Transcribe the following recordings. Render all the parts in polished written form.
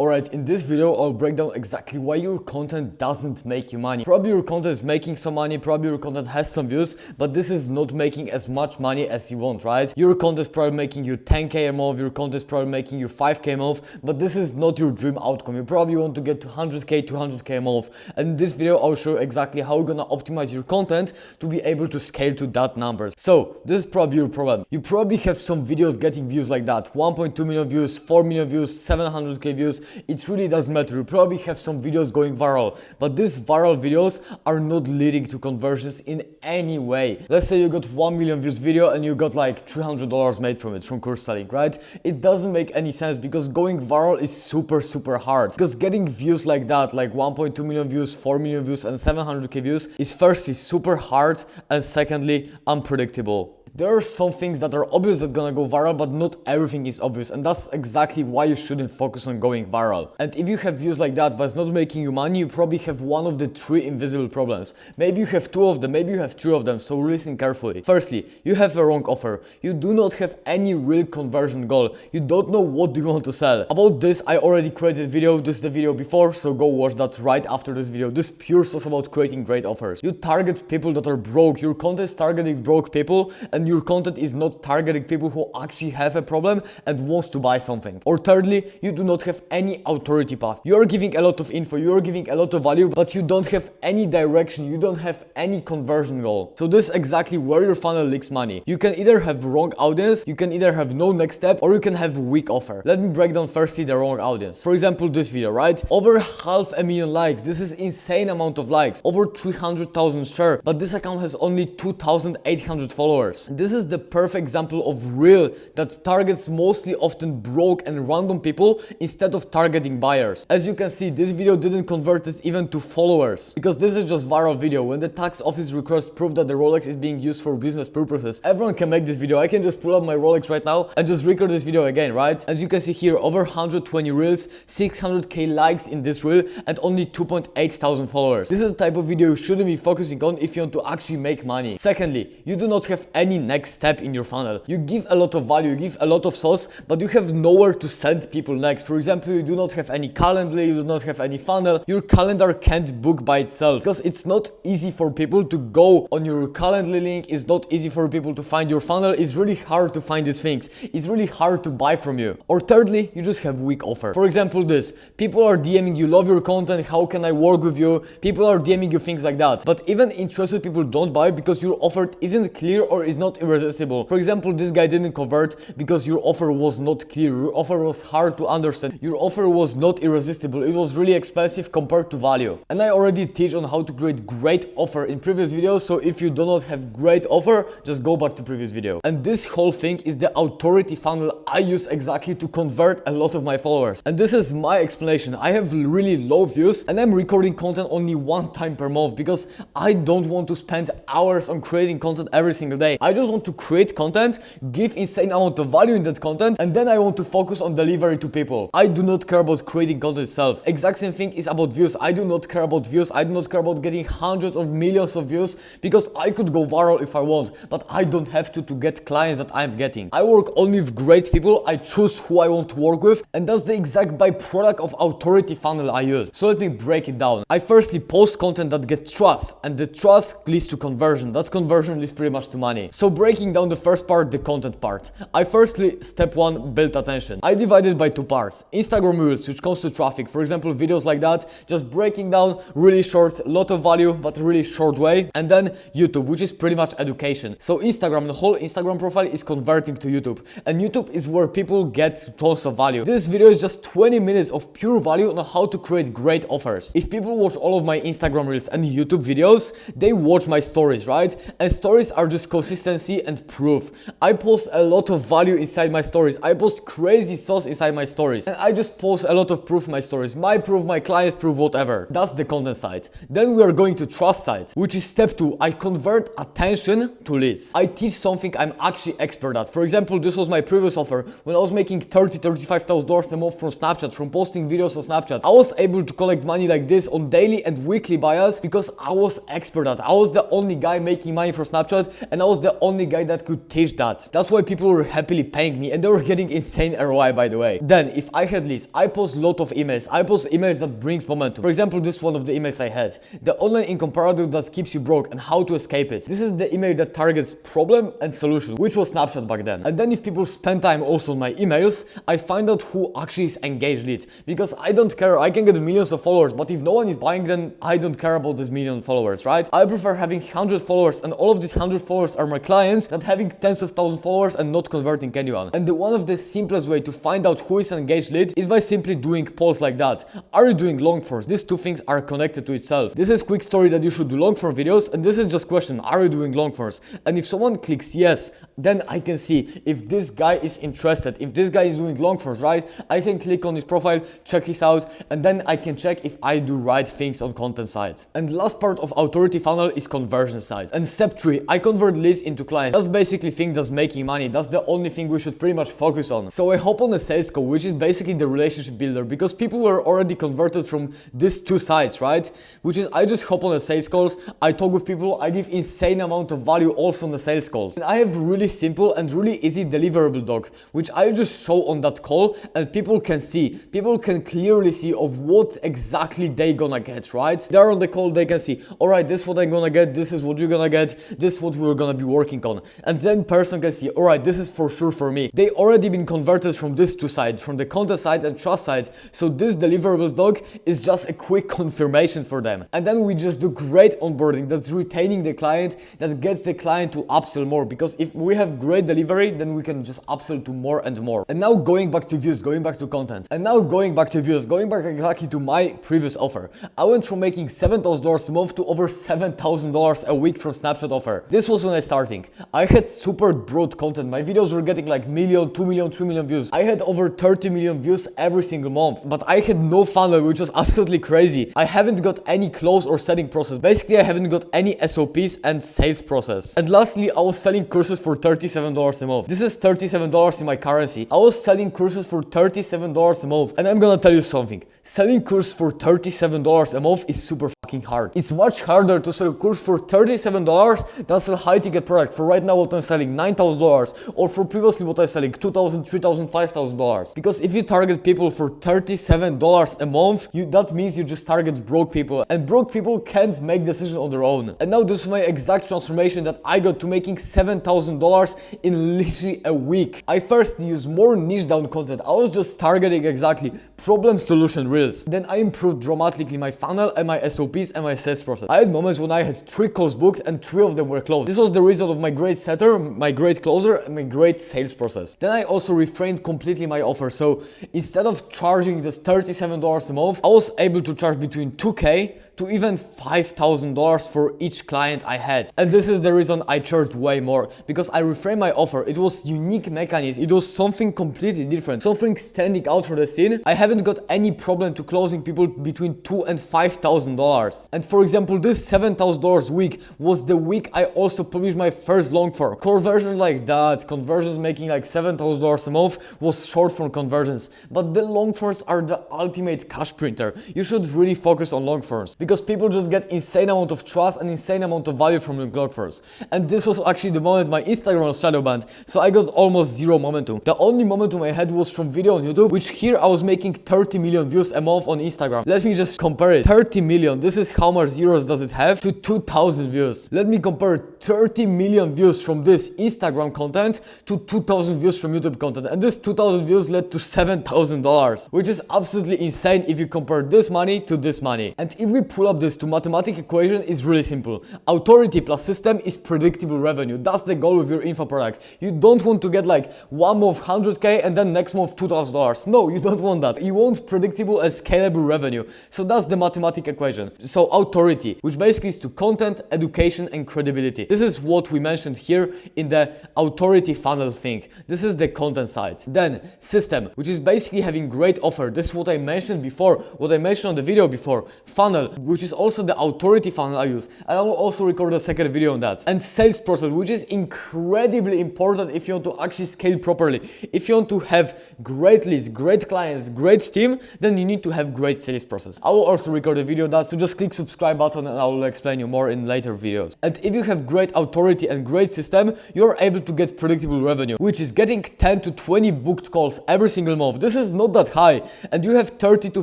Alright, in this video I'll break down exactly why your content doesn't make you money. Probably your content is making some money, probably your content has some views, but this is not making as much money as you want, right? Your content is probably making you 10k a month, your content is probably making you 5k a month, but this is not your dream outcome. You probably want to get to 100k, 200k a month. And in this video I'll show you exactly how you're gonna optimize your content to be able to scale to that numbers. So this is probably your problem. You probably have some videos getting views like that, 1.2 million views, 4 million views, 700k views. It really doesn't matter. You probably have some videos going viral, but these viral videos are not leading to conversions in any way. Let's say you got 1 million views video and you got like $300 made from it, from course selling, right? It doesn't make any sense because going viral is super hard. Because getting views like that, like 1.2 million views, 4 million views and 700k views is firstly super hard and secondly unpredictable. There are some things that are obvious that gonna go viral, but not everything is obvious, and that's exactly why you shouldn't focus on going viral. And if you have views like that but it's not making you money, you probably have one of the 3 invisible problems. Maybe you have 2 of them, maybe you have 3 of them, so listen carefully. Firstly, you have a wrong offer. You do not have any real conversion goal. You don't know what you want to sell. About this I already created a video. This is the video before, so go watch that right after this video. This pure sauce about creating great offers. You target people that are broke. Your content is targeting broke people, and your content is not targeting people who actually have a problem and wants to buy something. Or thirdly, you do not have any authority path. You are giving a lot of info, you are giving a lot of value, but you don't have any direction, you don't have any conversion goal. So this is exactly where your funnel leaks money. You can either have wrong audience, you can either have no next step, or you can have weak offer. Let me break down firstly the wrong audience. For example, this video, right? Over 500,000 likes. This is insane amount of likes. Over 300,000 share, but this account has only 2,800 followers. This is the perfect example of reel that targets mostly often broke and random people instead of targeting buyers. As you can see, this video didn't convert it even to followers because this is just viral video. When the tax office requests proof that the Rolex is being used for business purposes, everyone can make this video. I can just pull up my Rolex right now and just record this video again, right? As you can see here, over 120 reels, 600k likes in this reel and only 2.8 thousand followers. This is the type of video you shouldn't be focusing on if you want to actually make money. Secondly, you do not have any next step in your funnel. You give a lot of value, you give a lot of sauce, but you have nowhere to send people next. For example, you do not have any calendar, you do not have any funnel. Your calendar can't book by itself because it's not easy for people to go on your calendar link. It's not easy for people to find your funnel. It's really hard to find these things. It's really hard to buy from you. Or thirdly, you just have weak offer. For example, this. People are DMing you, love your content, how can I work with you? People are DMing you things like that. But even interested people don't buy because your offer isn't clear or is not irresistible. For example, this guy didn't convert because your offer was not clear, your offer was hard to understand, your offer was not irresistible, it was really expensive compared to value. And I already teach on how to create great offer in previous videos, so if you do not have great offer, just go back to previous video. And this whole thing is the authority funnel I use exactly to convert a lot of my followers. And this is my explanation. I have really low views and I'm recording content only 1 time per month because I don't want to spend hours on creating content every single day. I just want to create content, give insane amount of value in that content, and then I want to focus on delivery to people. I do not care about creating content itself. Exact same thing is about views. I do not care about views. I do not care about getting hundreds of millions of views because I could go viral if I want, but I don't have to get clients that I'm getting. I work only with great people. I choose who I want to work with, and that's the exact byproduct of authority funnel I use. So let me break it down. I firstly post content that gets trust, and the trust leads to conversion. That conversion leads pretty much to money. So breaking down the first part, the content part. I firstly, step 1, build attention. I divided by 2 parts. Instagram Reels, which comes to traffic. For example, videos like that, just breaking down really short, lot of value, but really short way. And then YouTube, which is pretty much education. So Instagram, the whole Instagram profile is converting to YouTube. And YouTube is where people get tons of value. This video is just 20 minutes of pure value on how to create great offers. If people watch all of my Instagram Reels and YouTube videos, they watch my stories, right? And stories are just consistency and proof. I post a lot of value inside my stories. I post crazy sauce inside my stories. And I just post a lot of proof in my stories. My proof, my clients proof, whatever. That's the content side. Then we are going to trust side, which is step 2. I convert attention to leads. I teach something I'm actually expert at. For example, this was my previous offer. When I was making $35,000 a month from Snapchat, from posting videos on Snapchat, I was able to collect money like this on daily and weekly buyers because I was expert at. I was the only guy making money for Snapchat, and I was the only guy that could teach that. That's why people were happily paying me and they were getting insane ROI, by the way. Then if I had leads, I post a lot of emails. I post emails that brings momentum. For example, this one of the emails I had. The online income paradox that keeps you broke and how to escape it. This is the email that targets problem and solution, which was Snapchat back then. And then if people spend time also on my emails, I find out who actually is engaged lead. Because I don't care, I can get millions of followers, but if no one is buying, then I don't care about these million followers, right? I prefer having 100 followers and all of these 100 followers are my clients than having tens of thousands followers and not converting anyone. And one of the simplest way to find out who is an engaged lead is by simply doing polls like that. Are you doing long forms? These two things are connected to itself. This is quick story that you should do long form videos, and this is just question, are you doing long forms? And if someone clicks yes, then I can see if this guy is interested, if this guy is doing long forms, right? I can click on his profile, check his out, and then I can check if I do right things on content side. And last part of authority funnel is conversion side. And step 3, I convert leads into clients. That's basically thing that's making money. That's the only thing we should pretty much focus on. So I hop on the sales call, which is basically the relationship builder, because people were already converted from these two sides, right? Which is I just hop on the sales calls, I talk with people, I give insane amount of value also on the sales calls. And I have really simple and really easy deliverable doc, which I just show on that call and people can see. People can clearly see of what exactly they gonna get, right? They're on the call, they can see, all right, this is what I'm gonna get, this is what you're gonna get, this is what we're gonna be working on. And then person can see, all right, this is for sure for me. They already been converted from these two sides, from the content side and trust side. So this deliverables doc is just a quick confirmation for them. And then we just do great onboarding, that's retaining the client, that gets the client to upsell more. Because if we have great delivery, then we can just upsell to more and more. And now going back to views, going back to content. And now going back to views, going back exactly to my previous offer. I went from making $7,000 a month to over $7,000 a week from Snapchat offer. This was when I starting. I had super broad content. My videos were getting like million, 2 million, 3 million views. I had over 30 million views every single month, but I had no funnel, which was absolutely crazy. I haven't got any close or setting process. Basically, I haven't got any SOPs and sales process. And lastly, I was selling courses for $37 a month. This is $37 in my currency. I was selling courses for $37 a month. And I'm gonna tell you something. Selling courses for $37 a month is super fucking hard. It's much harder to sell a course for $37 than sell high ticket product. For right now, what I'm selling $9,000, or for previously what I'm selling $2,000, $3,000, $5,000. Because if you target people for $37 a month, that means you just target broke people, and broke people can't make decisions on their own. And now this is my exact transformation that I got to making $7,000 in literally a week. I first used more niche down content. I was just targeting exactly problem solution reels. Then I improved dramatically my funnel and my SOPs and my sales process. I had moments when I had 3 calls booked and 3 of them were closed. This was the result of my great setter, my great closer, and my great sales process. Then I also reframed completely my offer. So instead of charging just $37 a month, I was able to charge between $2,000 to even $5,000 for each client I had. And this is the reason I charged way more, because I reframed my offer. It was unique mechanism. It was something completely different, something standing out from the scene. I haven't got any problem to closing people between $2,000 and $5,000. And for example, this $7,000 week was the week I also published my first long form. Conversions like that, conversions making like $7,000 a month was short form conversions. But the long forms are the ultimate cash printer. You should really focus on long forms, because people just get insane amount of trust and insane amount of value from the long forms. And this was actually the moment my Instagram was shadow banned, so I got almost zero momentum. The only momentum I had was from video on YouTube, which here I was making 30 million views a month on Instagram. Let me just compare it. 30 million, this is how much zeros does it have, to 2,000 views. Let me compare 30 million views from this Instagram content to 2,000 views from YouTube content. And this 2,000 views led to $7,000, which is absolutely insane if you compare this money to this money. And if we pull up this to mathematical equation, is really simple. Authority plus system is predictable revenue. That's the goal with your info product. You don't want to get like one month 100K and then next month $2,000. No, you don't want that. You want predictable and scalable revenue. So that's the mathematical equation. So authority, which basically is to content, education, and credibility. This is what we mentioned here in the authority funnel thing. This is the content side. Then system, which is basically having great offer. This is what I mentioned before, what I mentioned on the video before. Funnel, which is also the authority funnel I use. And I will also record a second video on that. And sales process, which is incredibly important if you want to actually scale properly. If you want to have great leads, great clients, great team, then you need to have great sales process. I will also record a video on that, so just click subscribe button and I will explain you more in later videos. And if you have great authority and great system, you're able to get predictable revenue, which is getting 10 to 20 booked calls every single month. This is not that high, and you have 30 to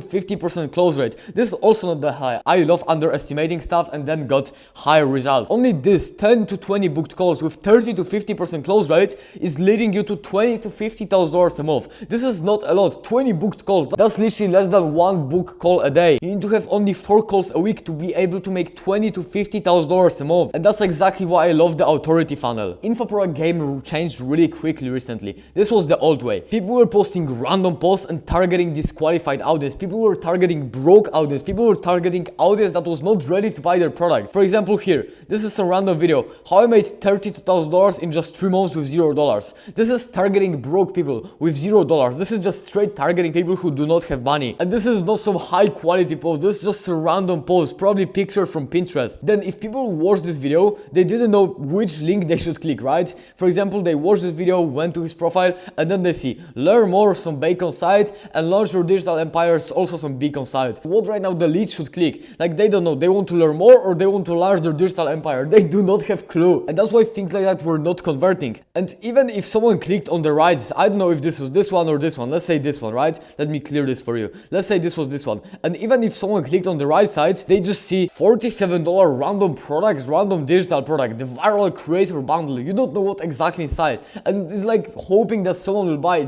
50% close rate. This is also not that high. I love underestimating stuff and then got higher results. Only this 10 to 20 booked calls with 30 to 50% close rate is leading you to $20 to $50,000 a month. This is not a lot. 20 booked calls, that's literally less than one book call a day. You need to have only 4 calls a week to be able to make $20 to $50,000 a month. And that's exactly why I love the authority funnel. InfoPro game changed really quickly recently. This was the old way. People were posting random posts and targeting disqualified audience. People were targeting broke audience. People were targeting audience that was not ready to buy their products. For example, here, this is a random video. How I made $32,000 in just 3 months with $0. This is targeting broke people with $0. This is just straight targeting people who do not have money. And this is not some high quality post. This is just a random post, probably picture from Pinterest. Then if people watch this video, they didn't know which link they should click, right? For example, they watched this video, went to his profile, and then they see learn more, some bacon site, and launch your digital empire, also some beacon site. What right now the lead should click? Like, they don't know. They want to learn more or they want to launch their digital empire. They do not have clue. And that's why things like that were not converting. And even if someone clicked on the right, I don't know if this was this one or this one. Let's say this one, right? Let me clear this for you. Let's say this was this one. And even if someone clicked on the right side, they just see $47 random product, random digital product, the viral creator bundle. You don't know what exactly inside. And it's like hoping that someone will buy it.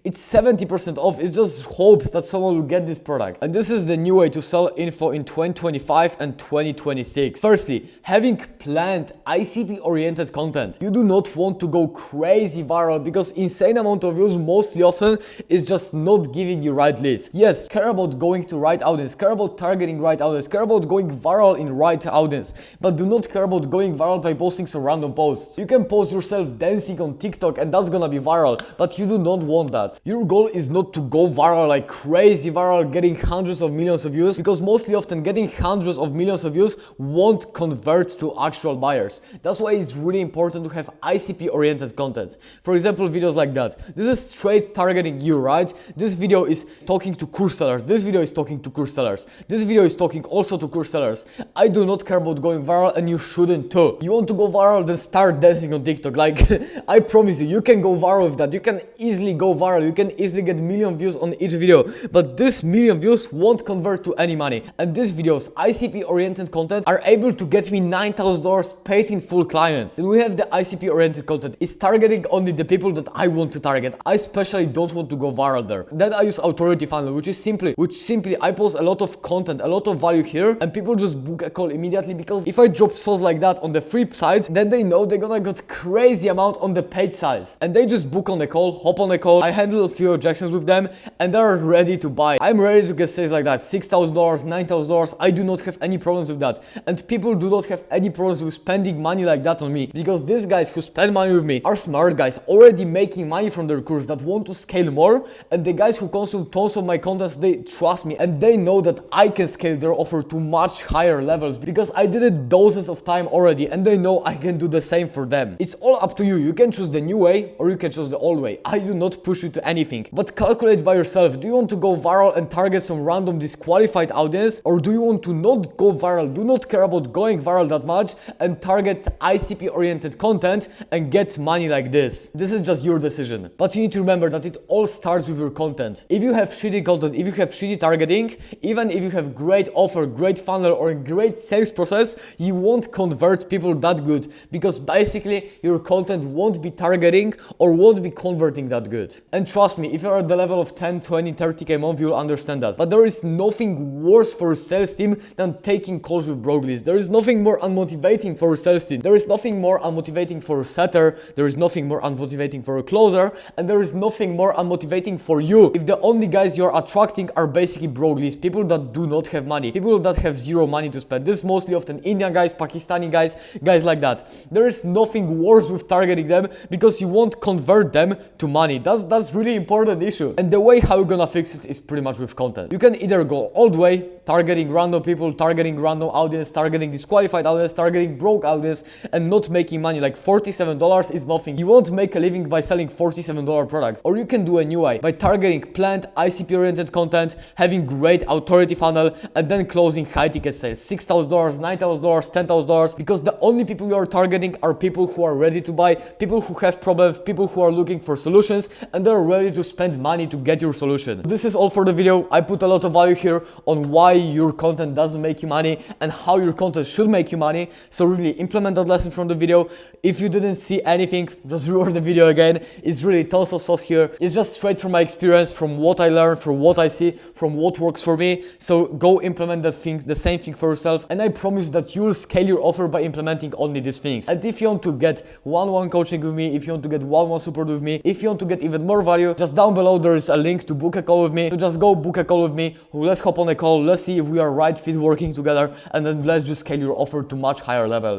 It's 70% off. It just hopes that someone will get this product. And this is the new way to sell info in 2025 and 2026. Firstly, having planned ICP oriented content. You do not want to go crazy viral because insane amount of views mostly often is just not giving you right leads. Yes, care about going to right audience, care about targeting right audience, care about going viral in right audience, but do not care about going viral by posting some random posts. You can post yourself dancing on TikTok and that's gonna be viral, but you do not want that. Your goal is not to go viral like crazy viral, getting hundreds of millions of views, because mostly often getting hundreds of millions of views won't convert to actual buyers. That's why it's really important to have ICP oriented content. For example, videos like that. This is straight targeting you, right? This video is talking to course sellers. This video is talking to course sellers. This video is talking also to course sellers. I do not care about going viral and you shouldn't too. You want to go viral, then start dancing on TikTok. Like, I promise you, you can go viral with that. You can easily go viral. You can easily get million views on each video, but this million views won't convert to any money. And these videos, ICP oriented content, are able to get me $9,000 paid in full clients. And we have the ICP oriented content. It's targeting only the people that I want to target. I especially don't want to go viral there. Then I use authority funnel, which simply I post a lot of content, a lot of value here, and people just book a call immediately, because if I drop sauce like that on the free side, then they know they're gonna get crazy amount on the paid side. And they just book on the call, hop on the call, I handle a few objections with them, and they're ready to buy. I'm ready to get sales like that, $6,000, $9,000. I do not have any problems with that. And people do not have any problems with spending money like that on me, because these guys who spend money with me are smart guys, already making money from their course, that want to scale more. And the guys who consume tons of my content, they trust me and they know that I can scale their offer to much higher levels, because I did it dozens of time already, and they know I can do the same for them. It's all up to you. You can choose the new way or you can choose the old way. I do not push you to anything, but calculate by yourself. Do you want to go viral and target some random disqualified audience, or do you want to not go viral, do not care about going viral that much, and target ICP oriented content and get money like this? This is just your decision, but you need to remember that it all starts with your content. If you have shitty content, if you have shitty targeting, even if you have great offer, great funnel, or a great sales process, you won't convert people that good, because basically your content won't be targeting or won't be converting that good. And trust me, if you're at the level of 10, 20, 30k a month, you'll understand that. But there is nothing worse for a sales team than taking calls with broke leads. There is nothing more unmotivating for a sales team. There is nothing more unmotivating for a setter. There is nothing more unmotivating for a closer. And there is nothing more unmotivating for you if the only guys you're attracting are basically broke leads, people that do not have money, people that have zero money to spend. This is mostly often Indian guys, Pakistani guys, guys like that. There is nothing worse with targeting them, because you won't convert them to money. That's really important issue. And the way how you're gonna fix it is pretty much with content. You can either go all the way, targeting random people, targeting random audience, targeting disqualified audience, targeting broke audience, and not making money. Like $47 is nothing. You won't make a living by selling $47 products. Or you can do a new way by targeting planned ICP oriented content, having great authority funnel, and then close closing high ticket sales, $6,000, $9,000, $10,000, because the only people you are targeting are people who are ready to buy, people who have problems, people who are looking for solutions, and they're ready to spend money to get your solution. This is all for the video. I put a lot of value here on why your content doesn't make you money and how your content should make you money. So really implement that lesson from the video. If you didn't see anything, just rewatch the video again. It's really tons of sauce here. It's just straight from my experience, from what I learned, from what I see, from what works for me. So go implement the same thing for yourself, and I promise that you will scale your offer by implementing only these things. And if you want to get one-on-one coaching with me, if you want to get one-on-one support with me, if you want to get even more value, just down below there is a link to book a call with me. So just go book a call with me. Let's hop on a call. Let's see if we are right fit working together, and then let's just scale your offer to much higher levels.